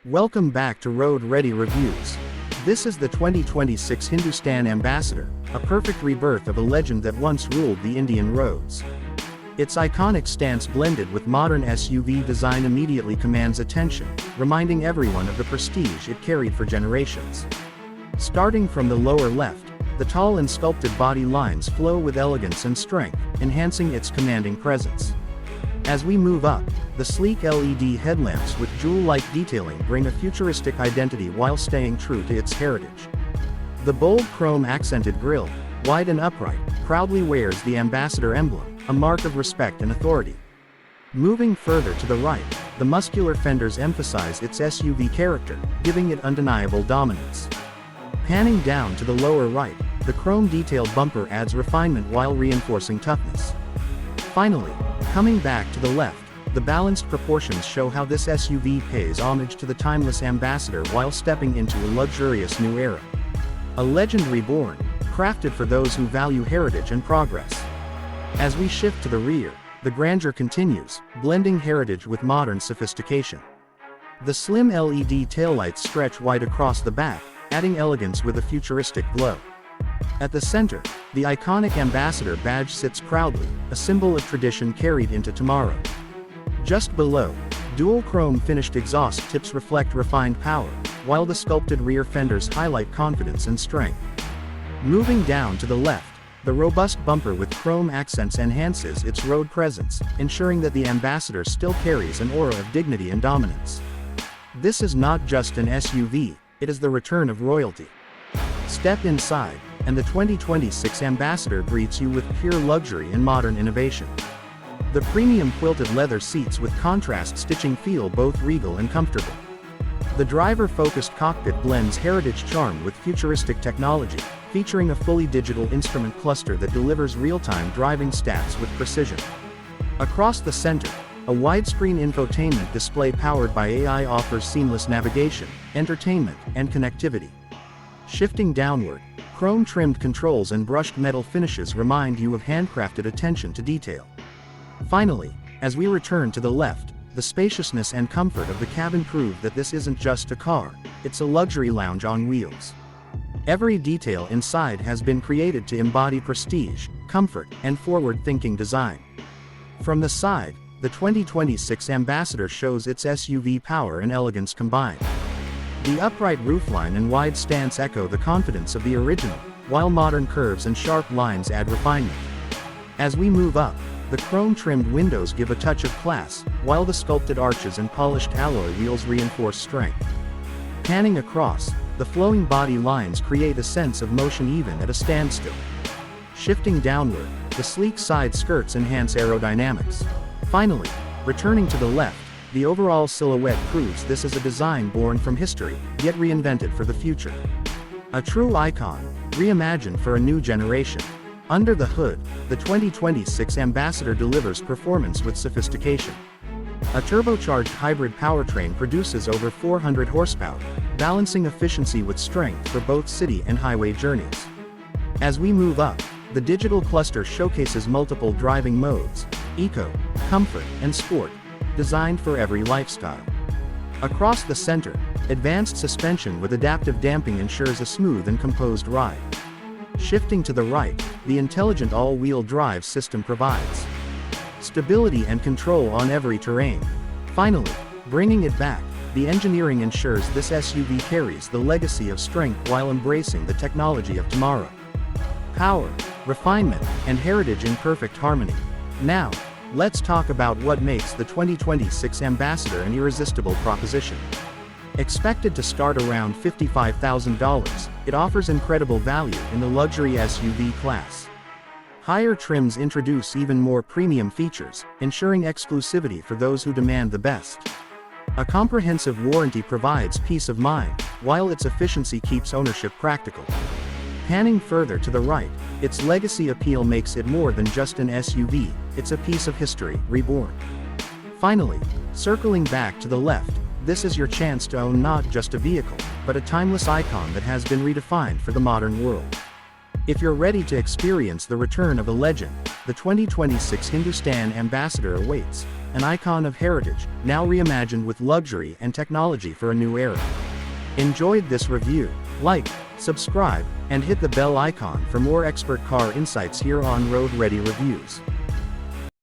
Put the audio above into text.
Welcome back to Road Ready Reviews. This is the 2026 Hindustan Ambassador, a perfect rebirth of a legend that once ruled the Indian roads. Its iconic stance blended with modern SUV design immediately commands attention, reminding everyone of the prestige it carried for generations. Starting from the lower left, the tall and sculpted body lines flow with elegance and strength, enhancing its commanding presence. As we move up, the sleek LED headlamps with jewel-like detailing bring a futuristic identity while staying true to its heritage. The bold chrome-accented grille, wide and upright, proudly wears the Ambassador emblem, a mark of respect and authority. Moving further to the right, the muscular fenders emphasize its SUV character, giving it undeniable dominance. Panning down to the lower right, the chrome-detailed bumper adds refinement while reinforcing toughness. Finally, coming back to the left, the balanced proportions show how this SUV pays homage to the timeless Ambassador while stepping into a luxurious new era. A legend reborn, crafted for those who value heritage and progress. As we shift to the rear, the grandeur continues, blending heritage with modern sophistication. The slim LED taillights stretch wide across the back, adding elegance with a futuristic glow. At the center, the iconic Ambassador badge sits proudly, a symbol of tradition carried into tomorrow. Just below, dual chrome-finished exhaust tips reflect refined power, while the sculpted rear fenders highlight confidence and strength. Moving down to the left, the robust bumper with chrome accents enhances its road presence, ensuring that the Ambassador still carries an aura of dignity and dominance. This is not just an SUV, it is the return of royalty. Step inside, and the 2026 Ambassador greets you with pure luxury and modern innovation. The premium quilted leather seats with contrast stitching feel both regal and comfortable. The driver-focused cockpit blends heritage charm with futuristic technology, featuring a fully digital instrument cluster that delivers real-time driving stats with precision. Across the center, a widescreen infotainment display powered by AI offers seamless navigation, entertainment, and connectivity. Shifting downward, chrome-trimmed controls and brushed metal finishes remind you of handcrafted attention to detail. Finally, as we return to the left, the spaciousness and comfort of the cabin prove that this isn't just a car, it's a luxury lounge on wheels. Every detail inside has been created to embody prestige, comfort, and forward-thinking design. From the side, the 2026 Ambassador shows its SUV power and elegance combined. The upright roofline and wide stance echo the confidence of the original, while modern curves and sharp lines add refinement. As we move up, the chrome-trimmed windows give a touch of class, while the sculpted arches and polished alloy wheels reinforce strength. Panning across, the flowing body lines create a sense of motion even at a standstill. Shifting downward, the sleek side skirts enhance aerodynamics. Finally, returning to the left, the overall silhouette proves this is a design born from history, yet reinvented for the future. A true icon, reimagined for a new generation. Under the hood, the 2026 Ambassador delivers performance with sophistication. A turbocharged hybrid powertrain produces over 400 horsepower, balancing efficiency with strength for both city and highway journeys. As we move up, the digital cluster showcases multiple driving modes: eco, comfort, and sport, designed for every lifestyle. Across the center, advanced suspension with adaptive damping ensures a smooth and composed ride. Shifting to the right, the intelligent all-wheel drive system provides stability and control on every terrain. Finally, bringing it back, the engineering ensures this SUV carries the legacy of strength while embracing the technology of tomorrow. Power, refinement, and heritage in perfect harmony. Now, let's talk about what makes the 2026 Ambassador an irresistible proposition. Expected to start around $55,000, it offers incredible value in the luxury SUV class. Higher trims introduce even more premium features, ensuring exclusivity for those who demand the best. A comprehensive warranty provides peace of mind, while its efficiency keeps ownership practical. Panning further to the right, its legacy appeal makes it more than just an SUV, it's a piece of history, reborn. Finally, circling back to the left, this is your chance to own not just a vehicle, but a timeless icon that has been redefined for the modern world. If you're ready to experience the return of a legend, the 2026 Hindustan Ambassador awaits, an icon of heritage, now reimagined with luxury and technology for a new era. Enjoyed this review? Like, subscribe, and hit the bell icon for more expert car insights here on Road Ready Reviews.